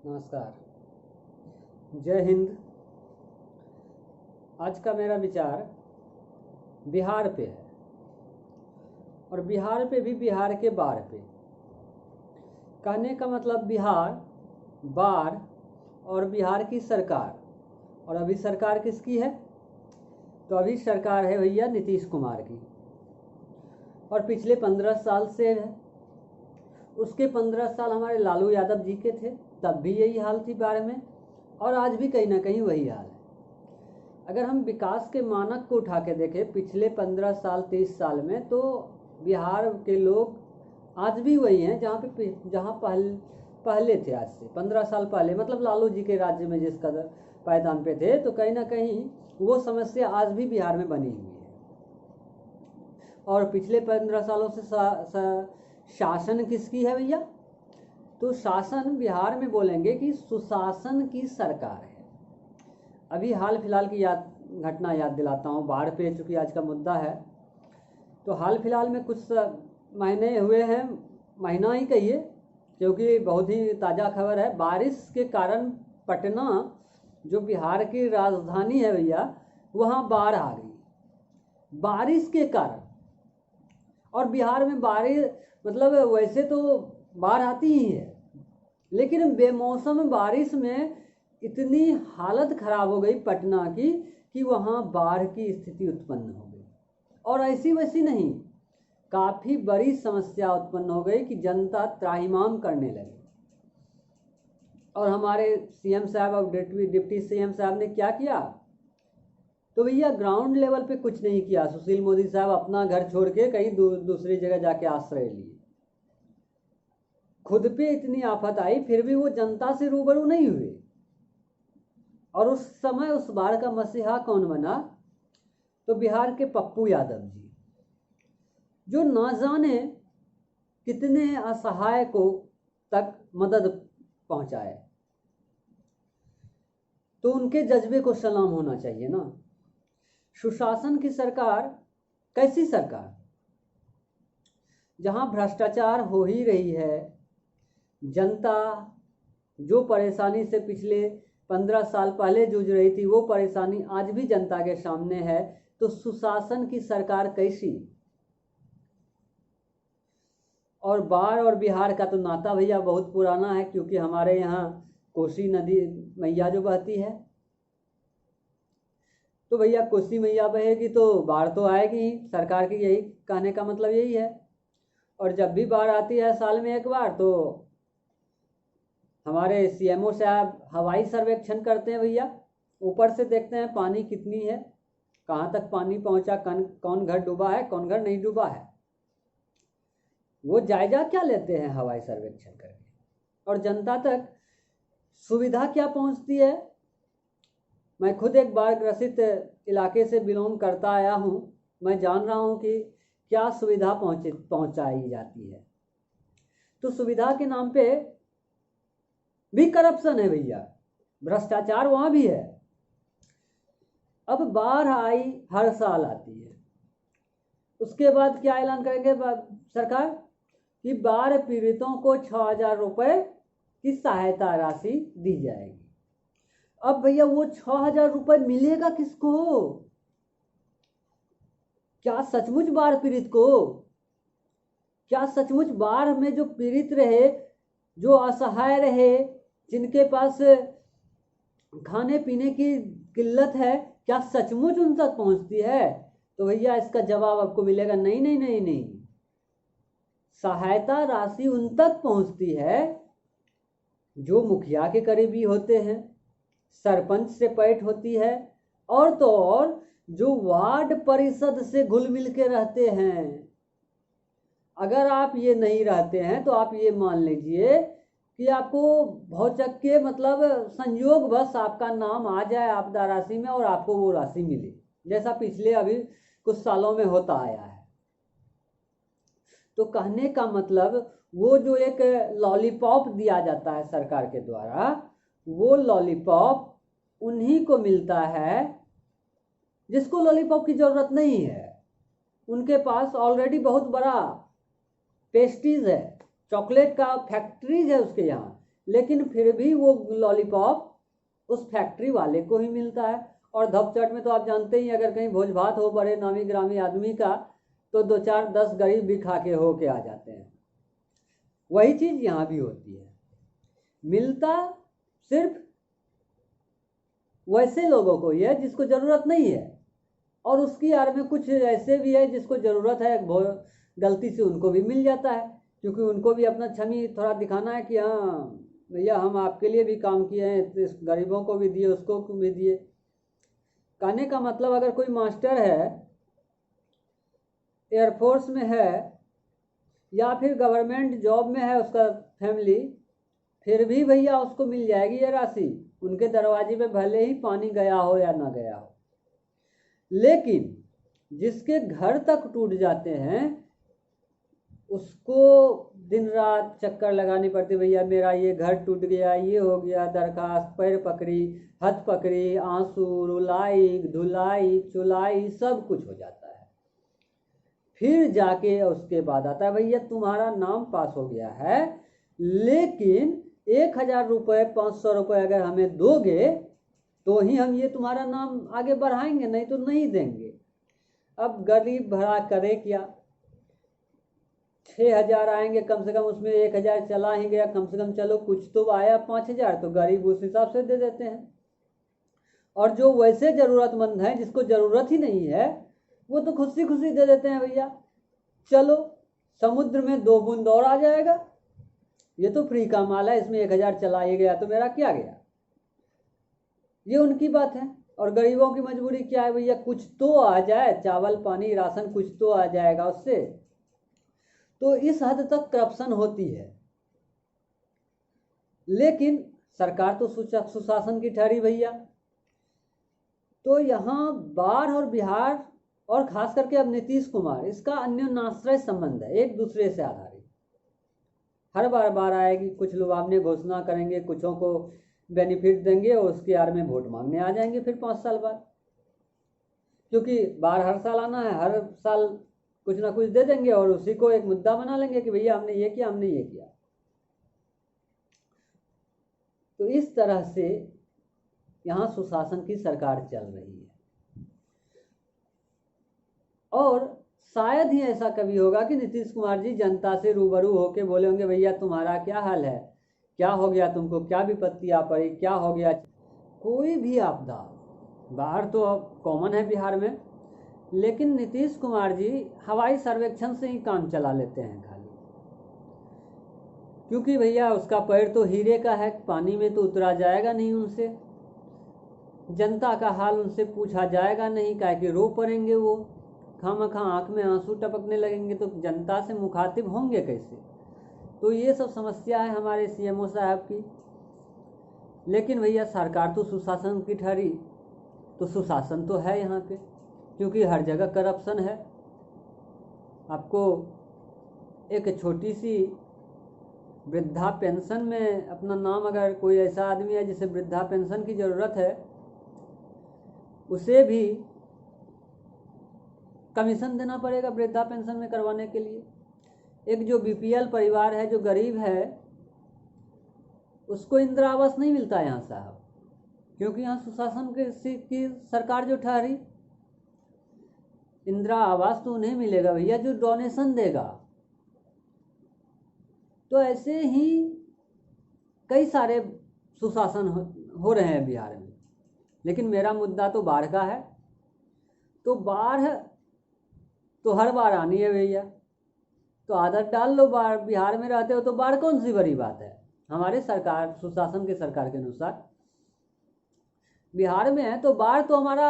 नमस्कार। जय हिंद। आज का मेरा विचार बिहार पे है और बिहार पे भी बिहार के बाढ़ पे। कहने का मतलब बिहार, बाढ़ और बिहार की सरकार। और अभी सरकार किसकी है? तो अभी सरकार है भैया नीतीश कुमार की और पिछले 15 साल से है। उसके 15 साल हमारे लालू यादव जी के थे, तब भी यही हाल थी बाढ़ में, और आज भी कहीं ना कहीं वही हाल है। अगर हम विकास के मानक को उठा के देखें पिछले 15 साल 30 साल में, तो बिहार के लोग आज भी वही हैं जहाँ पहले थे। आज से 15 साल पहले, मतलब लालू जी के राज्य में जिस कदर पायदान पे थे, तो कहीं ना कहीं वो समस्या आज भी बिहार में बनी हुई है। और पिछले 15 सालों से शासन किसकी है भैया? तो शासन बिहार में बोलेंगे कि सुशासन की सरकार है। अभी हाल फिलहाल की घटना याद दिलाता हूँ, बाढ़ पे चूँकि आज का मुद्दा है। तो हाल फिलहाल में कुछ महीने हुए हैं, महीना ही कहिए, क्योंकि बहुत ही ताज़ा खबर है। बारिश के कारण पटना, जो बिहार की राजधानी है भैया, वहाँ बाढ़ आ गई बारिश के कारण। और बिहार में बारिश मतलब वैसे तो बाढ़ आती ही है, लेकिन बेमौसम बारिश में इतनी हालत खराब हो गई पटना की कि वहाँ बाढ़ की स्थिति उत्पन्न हो गई। और ऐसी वैसी नहीं, काफ़ी बड़ी समस्या उत्पन्न हो गई कि जनता त्राहिमाम करने लगी। और हमारे सीएम साहब और डिप्टी सीएम साहब ने क्या किया? तो भैया ग्राउंड लेवल पे कुछ नहीं किया। सुशील मोदी साहब अपना घर छोड़ के कहीं दूसरी जगह जाके आश्रय लिए। खुद पे इतनी आफत आई, फिर भी वो जनता से रूबरू नहीं हुए। और उस समय उस बाढ़ का मसीहा कौन बना? तो बिहार के पप्पू यादव जी, जो ना जाने कितने असहाय को तक मदद पहुंचाए। तो उनके जज्बे को सलाम होना चाहिए ना। सुशासन की सरकार कैसी सरकार? जहां भ्रष्टाचार हो ही रही है, जनता जो परेशानी से पिछले 15 साल पहले जूझ रही थी, वो परेशानी आज भी जनता के सामने है। तो सुशासन की सरकार कैसी? और बाढ़ और बिहार का तो नाता भैया बहुत पुराना है, क्योंकि हमारे यहाँ कोसी नदी मैया जो बहती है, तो भैया कोसी मैया बहेगी तो बाढ़ तो आएगी ही। सरकार की यही कहने का मतलब यही है। और जब भी बाढ़ आती है साल में एक बार, तो हमारे सीएमओ साहब हवाई सर्वेक्षण करते हैं भैया। ऊपर से देखते हैं पानी कितनी है, कहाँ तक पानी पहुँचा, कौन घर डूबा है, कौन घर नहीं डूबा है। वो जायजा क्या लेते हैं हवाई सर्वेक्षण करके? और जनता तक सुविधा क्या पहुँचती है? मैं खुद एक बाढ़ ग्रसित इलाके से बिलोंग करता आया हूँ। मैं जान रहा हूँ कि क्या सुविधा पहुँचाई जाती है। तो सुविधा के नाम पे भी करप्शन है भैया, भ्रष्टाचार वहाँ भी है। अब बाढ़ आई, हर साल आती है, उसके बाद क्या ऐलान करेंगे सरकार कि बाढ़ पीड़ितों को 6,000 रुपये की सहायता राशि दी जाएगी। अब भैया वो 6,000 रुपये मिलेगा किसको? क्या सचमुच बाढ़ पीड़ित को? क्या सचमुच बाढ़ में जो पीड़ित रहे, जो असहाय रहे, जिनके पास खाने पीने की किल्लत है, क्या सचमुच उन तक पहुंचती है? तो भैया इसका जवाब आपको मिलेगा नहीं नहीं नहीं नहीं। सहायता राशि उन तक पहुंचती है जो मुखिया के करीबी होते हैं, सरपंच से पैठ होती है, और तो और जो वार्ड परिषद से घुल मिल के रहते हैं। अगर आप ये नहीं रहते हैं तो आप ये मान लीजिए कि आपको भौचक्के मतलब संयोग बस आपका नाम आ जाए आपदा राशि में और आपको वो राशि मिले, जैसा पिछले अभी कुछ सालों में होता आया है। तो कहने का मतलब वो जो एक लॉलीपॉप दिया जाता है सरकार के द्वारा, वो लॉलीपॉप उन्हीं को मिलता है जिसको लॉलीपॉप की जरूरत नहीं है। उनके पास ऑलरेडी बहुत बड़ा पेस्ट्रीज है, चॉकलेट का फैक्ट्रीज है उसके यहाँ, लेकिन फिर भी वो लॉलीपॉप उस फैक्ट्री वाले को ही मिलता है। और धपचट में तो आप जानते ही, अगर कहीं भोज भात हो बड़े नामी ग्रामी आदमी का, तो 2 4 10 गरीब भी खा के हो के आ जाते हैं। वही चीज़ यहाँ भी होती है, मिलता सिर्फ वैसे लोगों को ही है जिसको ज़रूरत नहीं है, और उसकी आड़ में कुछ ऐसे भी है जिसको ज़रूरत है, गलती से उनको भी मिल जाता है, क्योंकि उनको भी अपना छमी थोड़ा दिखाना है कि हाँ भैया हम आपके लिए भी काम किए हैं, इस गरीबों को भी दिए, उसको भी दिए। कहने का मतलब, अगर कोई मास्टर है, एयरफोर्स में है, या फिर गवर्नमेंट जॉब में है उसका फैमिली, फिर भी भैया उसको मिल जाएगी ये राशि, उनके दरवाजे पे भले ही पानी गया हो या ना गया हो। लेकिन जिसके घर तक टूट जाते हैं उसको दिन रात चक्कर लगानी पड़ती, भैया मेरा ये घर टूट गया, ये हो गया, दरखास्त, पैर पकड़ी, हाथ पकड़ी, आंसू, रुलाई, धुलाई, चुलाई, सब कुछ हो जाता है। फिर जाके उसके बाद आता है, भैया तुम्हारा नाम पास हो गया है, लेकिन 1000 रुपये 500 रुपये अगर हमें दोगे तो ही हम ये तुम्हारा नाम आगे बढ़ाएंगे, नहीं तो नहीं देंगे। अब गरीब भरा करे क्या, 6000 आएंगे कम से कम, उसमें 1000 चला ही गया, कम से कम चलो कुछ तो आया 5000, तो गरीब उस हिसाब से दे देते हैं। और जो वैसे ज़रूरतमंद हैं जिसको ज़रूरत ही नहीं है, वो तो खुशी खुशी दे देते हैं, भैया चलो समुद्र में 2 बूंद और आ जाएगा, ये तो फ्री का माल है, इसमें 1000 चला ही गया तो मेरा क्या गया, ये उनकी बात है। और गरीबों की मजबूरी क्या है, भैया कुछ तो आ जाए, चावल पानी राशन कुछ तो आ जाएगा उससे। तो इस हद तक करप्शन होती है। लेकिन सरकार तो सुशासन की ठहरी भैया। तो यहाँ बाढ़ और बिहार, और खास करके अब नीतीश कुमार, इसका अन्योन्याश्रय संबंध है, एक दूसरे से आधारित। हर बार आएगी, कुछ लोग आपने घोषणा करेंगे, कुछों को बेनिफिट देंगे और उसके आड़ में वोट मांगने आ जाएंगे फिर 5 साल बाद, क्योंकि बार हर साल आना है, हर साल कुछ ना कुछ दे देंगे और उसी को एक मुद्दा बना लेंगे कि भैया हमने ये किया, हमने ये किया। तो इस तरह से यहाँ सुशासन की सरकार चल रही है। और शायद ही ऐसा कभी होगा कि नीतीश कुमार जी जनता से रूबरू होके बोले होंगे, भैया तुम्हारा क्या हाल है, क्या हो गया, तुमको क्या विपत्ति आ पड़ी, क्या हो गया। कोई भी आपदा, बाढ़ तो अब कॉमन है बिहार में, लेकिन नीतीश कुमार जी हवाई सर्वेक्षण से ही काम चला लेते हैं खाली, क्योंकि भैया उसका पैर तो हीरे का है, पानी में तो उतरा जाएगा नहीं उनसे, जनता का हाल उनसे पूछा जाएगा नहीं, काहे कि रो पड़ेंगे वो, खामखा आंख में आंसू टपकने लगेंगे, तो जनता से मुखातिब होंगे कैसे। तो ये सब समस्या है हमारे सीएमओ साहब की। लेकिन भैया सरकार तो सुशासन की ठहरी, तो सुशासन तो है यहाँ पे, क्योंकि हर जगह करप्शन है। आपको एक छोटी सी वृद्धा पेंशन में अपना नाम, अगर कोई ऐसा आदमी है जिसे वृद्धा पेंशन की ज़रूरत है, उसे भी कमीशन देना पड़ेगा वृद्धा पेंशन में करवाने के लिए। एक जो बीपीएल परिवार है, जो गरीब है, उसको इंदिरा आवास नहीं मिलता यहाँ साहब, क्योंकि यहाँ सुशासन की सरकार जो ठहरी। इंदिरा आवास तो उन्हें मिलेगा भैया जो डोनेशन देगा। तो ऐसे ही कई सारे सुशासन हो रहे हैं बिहार में। लेकिन मेरा मुद्दा तो बाढ़ का है। तो बाढ़ तो हर बार आनी है भैया, तो आदत डाल लो, बाढ़ बिहार में रहते हो तो बाढ़ कौन सी बड़ी बात है। हमारे सरकार, सुशासन के सरकार के अनुसार बिहार में है तो बाढ़ तो हमारा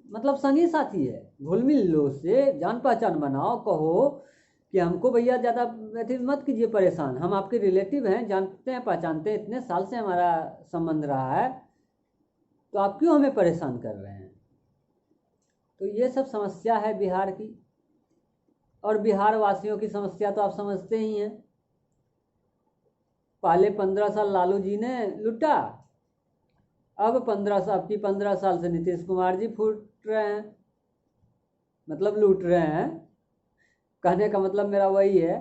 मतलब संगी साथी है, घुल मिल लो उससे, जान पहचान बनाओ, कहो कि हमको भैया ज़्यादा मत कीजिए परेशान, हम आपके रिलेटिव हैं, जानते हैं पहचानते हैं, इतने साल से हमारा संबंध रहा है, तो आप क्यों हमें परेशान कर रहे हैं। तो ये सब समस्या है बिहार की। और बिहार वासियों की समस्या तो आप समझते ही हैं। पहले 15 साल लालू जी ने लूटा, अब 15 साल से नीतीश कुमार जी फूट रहे हैं, मतलब लूट रहे हैं। कहने का मतलब मेरा वही है,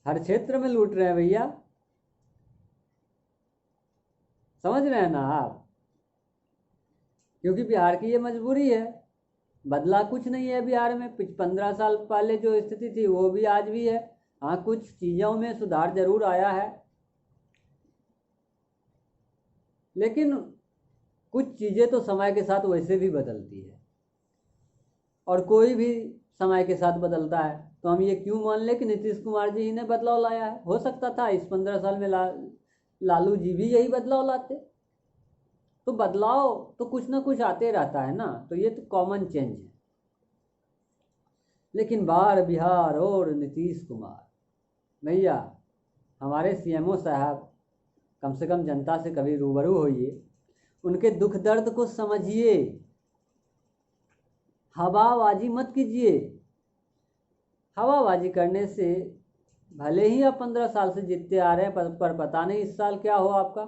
हर क्षेत्र में लूट रहे हैं भैया, समझ रहे हैं ना आप। क्योंकि बिहार की ये मजबूरी है, बदला कुछ नहीं है बिहार में। 15 साल पहले जो स्थिति थी वो भी आज भी है। हाँ, कुछ चीज़ों में सुधार जरूर आया है, लेकिन कुछ चीज़ें तो समय के साथ वैसे भी बदलती है, और कोई भी समय के साथ बदलता है। तो हम ये क्यों मान लें कि नीतीश कुमार जी ही ने बदलाव लाया है? हो सकता था इस 15 साल में लालू जी भी यही बदलाव लाते। तो बदलाव तो कुछ ना कुछ आते रहता है ना, तो ये तो कॉमन चेंज है। लेकिन बार बिहार और नीतीश कुमार, भैया हमारे सीएमओ साहब, कम से कम जनता से कभी रूबरू होइए, उनके दुख दर्द को समझिए, हवाबाजी मत कीजिए। हवाबाजी करने से भले ही आप 15 साल से जीतते आ रहे हैं, पर पता नहीं इस साल क्या हो आपका।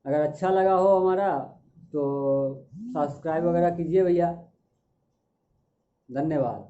अगर अच्छा लगा हो हमारा तो सब्सक्राइब वगैरह कीजिए भैया। धन्यवाद।